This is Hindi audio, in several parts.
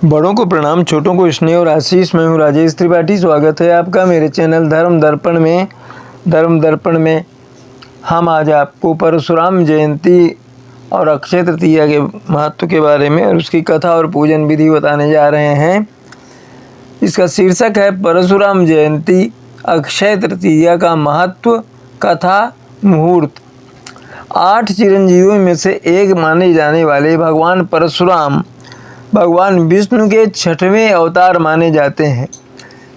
बड़ों को प्रणाम, छोटों को स्नेह और आशीष। मैं हूँ राजेश त्रिपाठी। स्वागत है आपका मेरे चैनल धर्म दर्पण में। हम आज आपको परशुराम जयंती और अक्षय तृतीया के महत्व के बारे में और उसकी कथा और पूजन विधि बताने जा रहे हैं। इसका शीर्षक है परशुराम जयंती, अक्षय तृतीया का महत्व, कथा, मुहूर्त। 8 चिरंजीवियों में से एक माने जाने वाले भगवान परशुराम भगवान विष्णु के 6वें अवतार माने जाते हैं।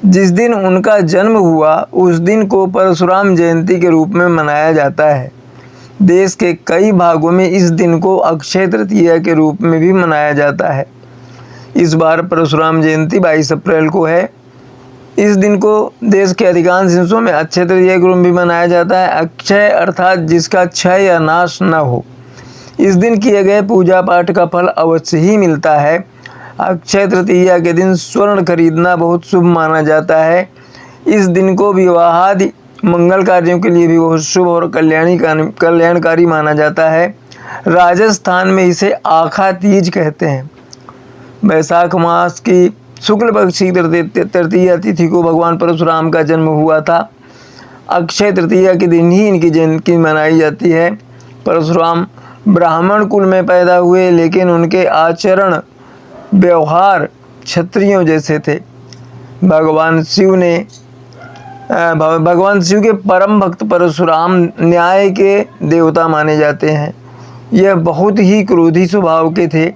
जिस दिन उनका जन्म हुआ उस दिन को परशुराम जयंती के रूप में मनाया जाता है। देश के कई भागों में इस दिन को अक्षय तृतीया के रूप में भी मनाया जाता है। इस बार परशुराम जयंती 22 अप्रैल को है। इस दिन को देश के अधिकांश हिस्सों में अक्षय तृतीया के रूप में भी मनाया जाता है। अक्षय अर्थात जिसका क्षय या नाश न हो। इस दिन किए गए पूजा पाठ का फल अवश्य ही मिलता है। अक्षय तृतीया के दिन स्वर्ण खरीदना बहुत शुभ माना जाता है। इस दिन को विवाहादि मंगल कार्यों के लिए भी बहुत शुभ और कल्याणकारी माना जाता है। राजस्थान में इसे आखा तीज कहते हैं। वैशाख मास की शुक्ल पक्ष की तृतीया तिथि को भगवान परशुराम का जन्म हुआ था। अक्षय तृतीया के दिन ही इनकी जयंती मनाई जाती है। परशुराम ब्राह्मण कुल में पैदा हुए, लेकिन उनके आचरण व्यवहार क्षत्रियों जैसे थे। भगवान शिव के परम भक्त परशुराम न्याय के देवता माने जाते हैं। यह बहुत ही क्रोधी स्वभाव के थे।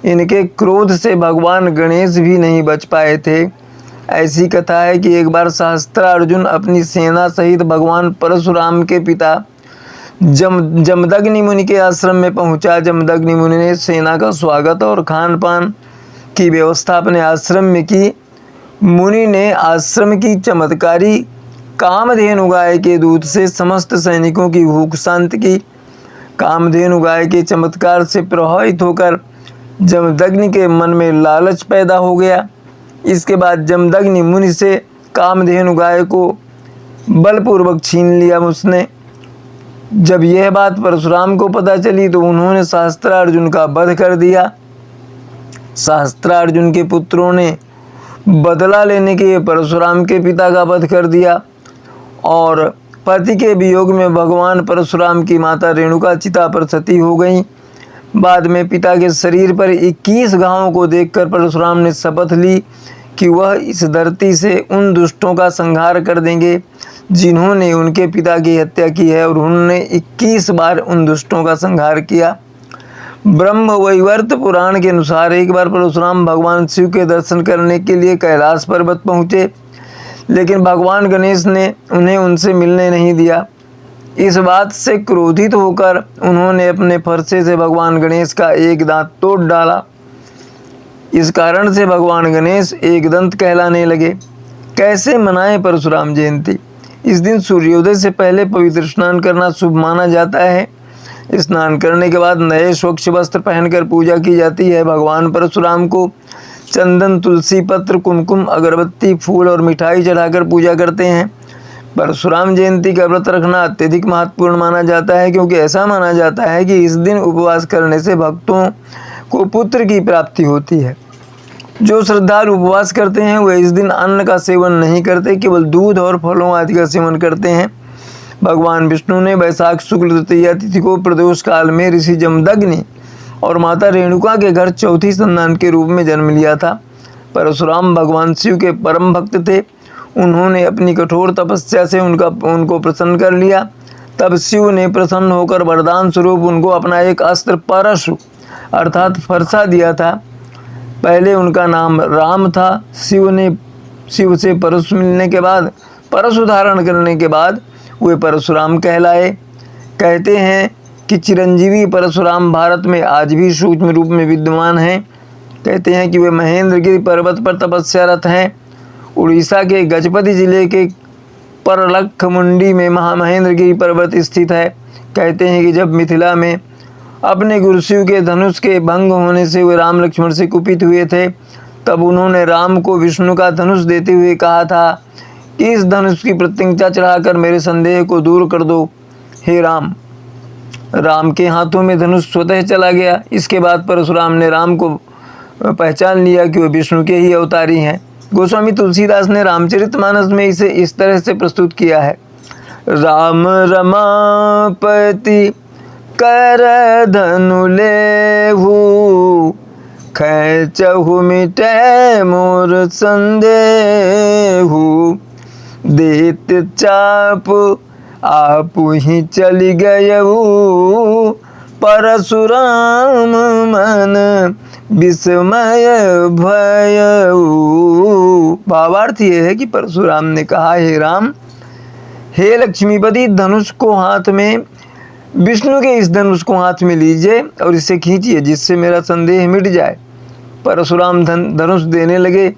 इनके क्रोध से भगवान गणेश भी नहीं बच पाए थे। ऐसी कथा है कि एक बार सहस्त्रार्जुन अपनी सेना सहित भगवान परशुराम के पिता जमदग्नि मुनि के आश्रम में पहुंचा। जमदग्नि मुनि ने सेना का स्वागत और खान पान की व्यवस्था अपने आश्रम में की। मुनि ने आश्रम की चमत्कारी कामधेनु गाय के दूध से समस्त सैनिकों की भूख शांत की। कामधेनु गाय के चमत्कार से प्रभावित होकर जमदग्नि के मन में लालच पैदा हो गया। इसके बाद जमदग्नि मुनि से कामधेनु गाय को बलपूर्वक छीन लिया उसने। जब यह बात परशुराम को पता चली तो उन्होंने सहस्त्रार्जुन का वध कर दिया। सहस्त्रार्जुन के पुत्रों ने बदला लेने के लिए परशुराम के पिता का वध कर दिया और पति के वियोग में भगवान परशुराम की माता रेणुका चिता पर सती हो गईं। बाद में पिता के शरीर पर 21 घावों को देखकर परशुराम ने शपथ ली कि वह इस धरती से उन दुष्टों का संहार कर देंगे जिन्होंने उनके पिता की हत्या की है, और उन्होंने 21 बार उन दुष्टों का संहार किया। ब्रह्मवैवर्त पुराण के अनुसार एक बार परशुराम भगवान शिव के दर्शन करने के लिए कैलाश पर्वत पहुँचे, लेकिन भगवान गणेश ने उन्हें उनसे मिलने नहीं दिया। इस बात से क्रोधित होकर उन्होंने अपने फरसे से भगवान गणेश का एक दांत तोड़ डाला। इस कारण से भगवान गणेश एक दंत कहलाने लगे। कैसे मनाएं परशुराम जयंती? इस दिन सूर्योदय से पहले पवित्र स्नान करना शुभ माना जाता है। स्नान करने के बाद नए स्वच्छ वस्त्र पहनकर पूजा की जाती है। भगवान परशुराम को चंदन, तुलसी पत्र, कुमकुम, अगरबत्ती, फूल और मिठाई चढ़ाकर पूजा करते हैं। परशुराम जयंती का व्रत रखना अत्यधिक महत्वपूर्ण माना जाता है, क्योंकि ऐसा माना जाता है कि इस दिन उपवास करने से भक्तों को पुत्र की प्राप्ति होती है। जो श्रद्धालु उपवास करते हैं वे इस दिन अन्न का सेवन नहीं करते, केवल दूध और फलों आदि का सेवन करते हैं। भगवान विष्णु ने वैशाख शुक्ल तृतीया तिथि को प्रदोष काल में ऋषि जमदग्नि और माता रेणुका के घर चौथी संतान के रूप में जन्म लिया था। परशुराम भगवान शिव के परम भक्त थे। उन्होंने अपनी कठोर तपस्या से उनको प्रसन्न कर लिया। तब शिव ने प्रसन्न होकर वरदान स्वरूप उनको अपना एक अस्त्र परशु अर्थात फरसा दिया था। पहले उनका नाम राम था। शिव से परशु मिलने के बाद, परशु धारण करने के बाद वे परशुराम कहलाए। कहते हैं कि चिरंजीवी परशुराम भारत में आज भी सूक्ष्म रूप में विद्यमान हैं। कहते हैं कि वे महेंद्रगिरी पर्वत पर तपस्यारत हैं। उड़ीसा के गजपति जिले के परलखमुंडी में महेंद्रगिरी पर्वत स्थित है। कहते हैं कि जब मिथिला में अपने गुरु शिव के धनुष के भंग होने से वे राम लक्ष्मण से कुपित हुए थे, तब उन्होंने राम को विष्णु का धनुष देते हुए कहा था कि इस धनुष की प्रत्यंचा चढ़ाकर मेरे संदेह को दूर कर दो, हे राम। राम के हाथों में धनुष स्वतः चला गया। इसके बाद परशुराम ने राम को पहचान लिया कि वो विष्णु के ही अवतारी हैं। गोस्वामी तुलसीदास ने रामचरितमानस में इसे इस तरह से प्रस्तुत किया है। राम रमापति कर धनु लेहु, खैचहु मिटै मोर संदेहु। देत चाप आप ही चली गयऊ, परशुराम मन विस्मय भयऊ। भावार्थ ये है कि परशुराम ने कहा, हे राम, हे लक्ष्मीपति, धनुष को हाथ में, विष्णु के इस धनुष को हाथ में लीजिए और इसे खींचिए जिससे मेरा संदेह मिट जाए। परशुराम धनुष देने लगे,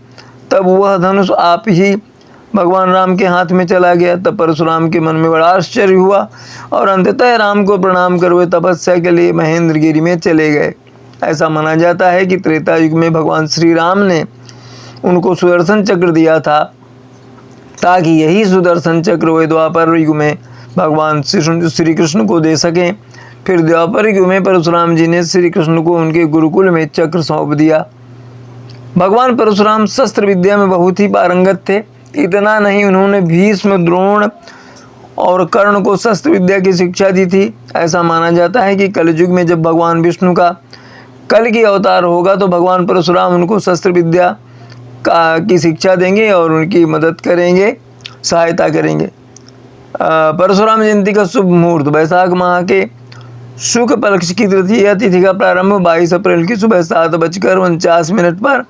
तब वह धनुष आप ही भगवान राम के हाथ में चला गया। तब परशुराम के मन में बड़ा आश्चर्य हुआ और अंततः राम को प्रणाम कर वे तपस्या के लिए महेंद्रगिरी में चले गए। ऐसा माना जाता है कि त्रेता युग में भगवान श्री राम ने उनको सुदर्शन चक्र दिया था, ताकि यही सुदर्शन चक्र वे द्वापर युग में भगवान श्री कृष्ण को दे सकें। फिर द्वापर युग में परशुराम जी ने श्री कृष्ण को उनके गुरुकुल में चक्र सौंप दिया। भगवान परशुराम शस्त्र विद्या में बहुत ही पारंगत थे। इतना नहीं, उन्होंने भीष्म, द्रोण और कर्ण को शस्त्र विद्या की शिक्षा दी थी। ऐसा माना जाता है कि कलयुग में जब भगवान विष्णु का कल की अवतार होगा तो भगवान परशुराम उनको शस्त्र विद्या की शिक्षा देंगे और उनकी मदद करेंगे, सहायता करेंगे। परशुराम जयंती का शुभ मुहूर्त वैशाख माह के शुक्ल पक्ष की तृतीया तिथि का प्रारंभ 22 अप्रैल की सुबह 7:49 पर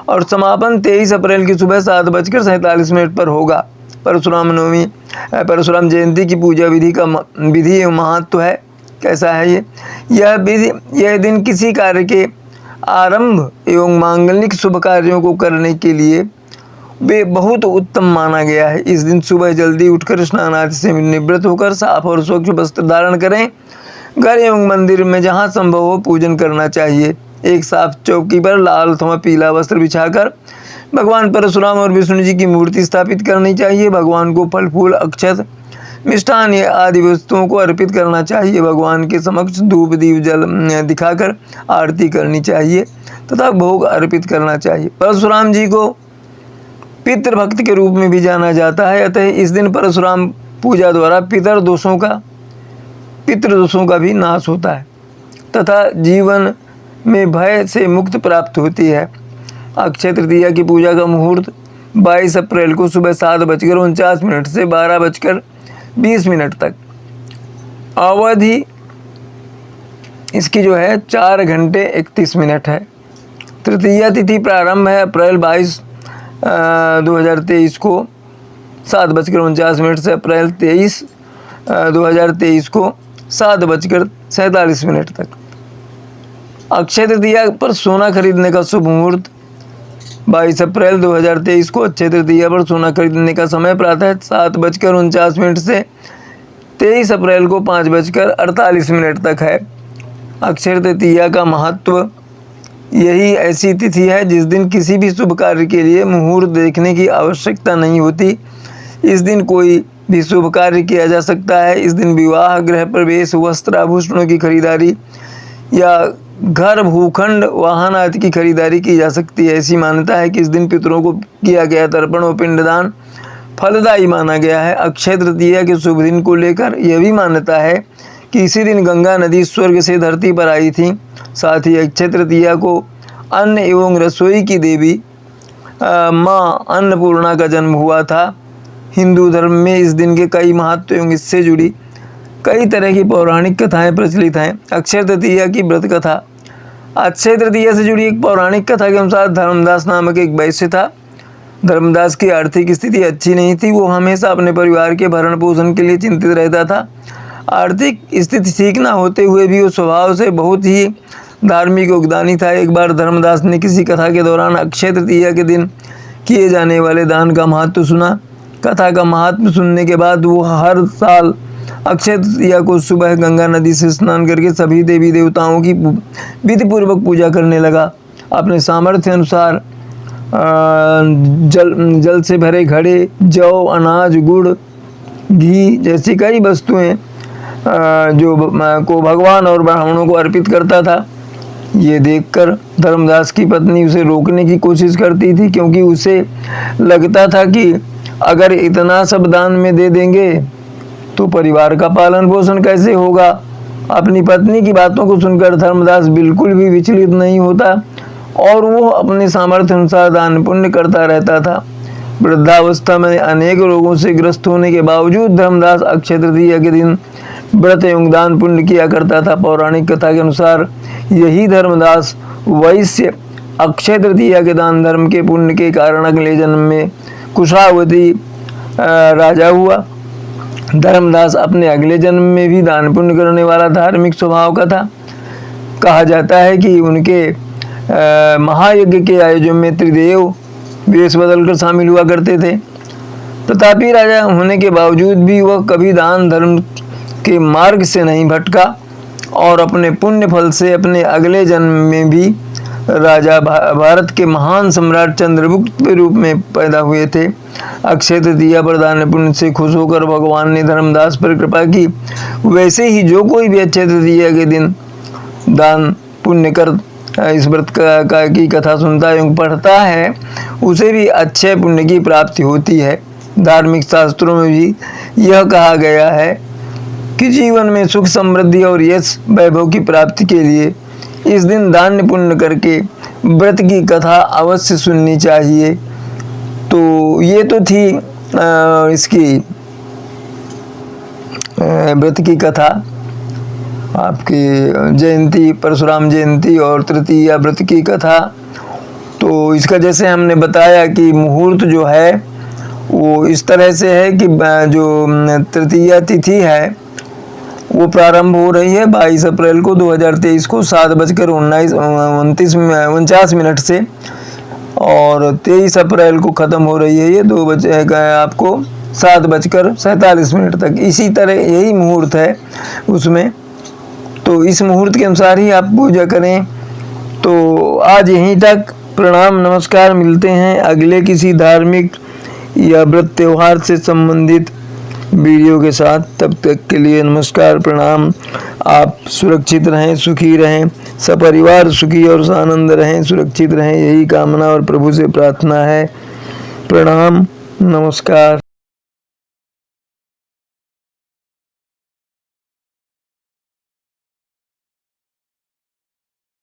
और समापन 23 अप्रैल की सुबह 7:47 पर होगा। परशुराम नवमी, परशुराम जयंती की पूजा विधि एवं महत्व है। कैसा है ये? यह दिन किसी कार्य के आरंभ एवं मांगलिक शुभ कार्यों को करने के लिए वे बहुत उत्तम माना गया है। इस दिन सुबह जल्दी उठकर स्नान आदि से निवृत्त होकर साफ और स्वच्छ वस्त्र धारण करें। घर एवं मंदिर में जहाँ संभव हो पूजन करना चाहिए। एक साफ चौकी पर लाल अथवा पीला वस्त्र बिछाकर भगवान परशुराम और विष्णु जी की मूर्ति स्थापित करनी चाहिए। भगवान को फल फूल, अक्षत, मिष्ठान आदि वस्तुओं को अर्पित करना चाहिए। भगवान के समक्ष धूप दीप जल दिखाकर आरती करनी चाहिए तथा भोग अर्पित करना चाहिए। परशुराम जी को पितृभक्त के रूप में भी जाना जाता है। अतः इस दिन परशुराम पूजा द्वारा पितृदोषों का भी नाश होता है तथा जीवन में भय से मुक्ति प्राप्त होती है। अक्षय तृतीया की पूजा का मुहूर्त 22 अप्रैल को सुबह 7:49 से 12:20 तक। अवधि इसकी जो है 4 घंटे 31 मिनट है। तृतीया तिथि प्रारंभ है अप्रैल 22, 2023 को 7:49 से अप्रैल 23, 2023 को 7:47 तक। अक्षय तृतीया पर सोना खरीदने का शुभ मुहूर्त 22 अप्रैल 2023 को अक्षय तृतीया पर सोना खरीदने का समय प्रातः 7:49 से 23 अप्रैल को 5:48 तक है। अक्षय तृतीया का महत्व यही ऐसी तिथि है जिस दिन किसी भी शुभ कार्य के लिए मुहूर्त देखने की आवश्यकता नहीं होती। इस दिन कोई भी शुभ कार्य किया जा सकता है। इस दिन विवाह, गृह प्रवेश, वस्त्र आभूषणों की खरीदारी या घर, भूखंड, वाहन आदि की खरीदारी की जा सकती है। ऐसी मान्यता है कि इस दिन पितरों को किया गया तर्पण और पिंडदान फलदायी माना गया है। अक्षय तृतीया के शुभ दिन को लेकर यह भी मान्यता है कि इसी दिन गंगा नदी स्वर्ग से धरती पर आई थी। साथ ही अक्षय तृतीया को अन्न एवं रसोई की देवी माँ अन्नपूर्णा का जन्म हुआ था। हिंदू धर्म में इस दिन के कई महत्व एवं इससे जुड़ी कई तरह की पौराणिक कथाएं प्रचलित हैं। अक्षय तृतीया की व्रत कथा। अक्षय तृतीया से जुड़ी एक पौराणिक कथा के अनुसार धर्मदास नामक एक वैश्य था। धर्मदास की आर्थिक स्थिति अच्छी नहीं थी। वो हमेशा अपने परिवार के भरण पोषण के लिए चिंतित रहता था। आर्थिक स्थिति ठीक ना होते हुए भी वो स्वभाव से बहुत ही धार्मिक योगदानी था। एक बार धर्मदास ने किसी कथा के दौरान अक्षय तृतीया के दिन किए जाने वाले दान का महत्व सुना। कथा का महत्व सुनने के बाद वो हर साल अक्षय तृतीया को सुबह गंगा नदी से स्नान करके सभी देवी देवताओं की विधिपूर्वक पूजा करने लगा। अपने सामर्थ्य अनुसार जल से भरे घड़े, जौ, अनाज, गुड़, घी जैसी कई वस्तुएं को भगवान और ब्राह्मणों को अर्पित करता था। ये देखकर धर्मदास की पत्नी उसे रोकने की कोशिश करती थी, क्योंकि उसे लगता था कि अगर इतना सब दान में दे देंगे तो परिवार का पालन पोषण कैसे होगा। अपनी पत्नी की बातों को सुनकर धर्मदास बिल्कुल भी विचलित नहीं होता और वो अपने सामर्थ्य अनुसार दान पुण्य करता रहता था। वृद्धावस्था में अनेक रोगों से ग्रस्त होने के बावजूद धर्मदास अक्षय तृतीया के दिन व्रत एवं दान पुण्य किया करता था। पौराणिक कथा के अनुसार यही धर्मदास वैश्य अक्षय तृतीया के दान धर्म के पुण्य के कारण अगले जन्म में कुशावती राजा हुआ। धर्मदास अपने अगले जन्म में भी दान पुण्य करने वाला धार्मिक स्वभाव का था। कहा जाता है कि उनके महायज्ञ के आयोजन में त्रिदेव वेश बदलकर शामिल हुआ करते थे। प्रतापी राजा होने के बावजूद भी वह कभी दान धर्म के मार्ग से नहीं भटका और अपने पुण्य फल से अपने अगले जन्म में भी राजा भारत के महान सम्राट चंद्रगुप्त के रूप में पैदा हुए थे। अक्षय तृतीया पर दान पुण्य से खुश होकर भगवान ने धर्मदास पर कृपा की। वैसे ही जो कोई भी अक्षय तृतीया के दिन दान पुण्य कर इस व्रत की कथा सुनता एवं पढ़ता है, उसे भी अक्षय पुण्य की प्राप्ति होती है। धार्मिक शास्त्रों में भी यह कहा गया है कि जीवन में सुख समृद्धि और यश वैभव की प्राप्ति के लिए इस दिन दान पुण्य करके व्रत की कथा अवश्य सुननी चाहिए। तो ये तो थी इसकी व्रत की कथा, आपकी जयंती, परशुराम जयंती और तृतीया व्रत की कथा। तो इसका जैसे हमने बताया कि मुहूर्त जो है वो इस तरह से है कि जो तृतीया तिथि है वो प्रारंभ हो रही है 22 अप्रैल को 2023 को 7:49 से और 23 अप्रैल को ख़त्म हो रही है ये 2 बजे आपको 7:47 तक। इसी तरह यही मुहूर्त है उसमें, तो इस मुहूर्त के अनुसार ही आप पूजा करें। तो आज यहीं तक, प्रणाम नमस्कार। मिलते हैं अगले किसी धार्मिक या व्रत त्योहार से संबंधित वीडियो के साथ। तब तक के लिए नमस्कार, प्रणाम। आप सुरक्षित रहें, सुखी रहें, सपरिवार सुखी और आनंद रहें, सुरक्षित रहें, यही कामना और प्रभु से प्रार्थना है। प्रणाम नमस्कार।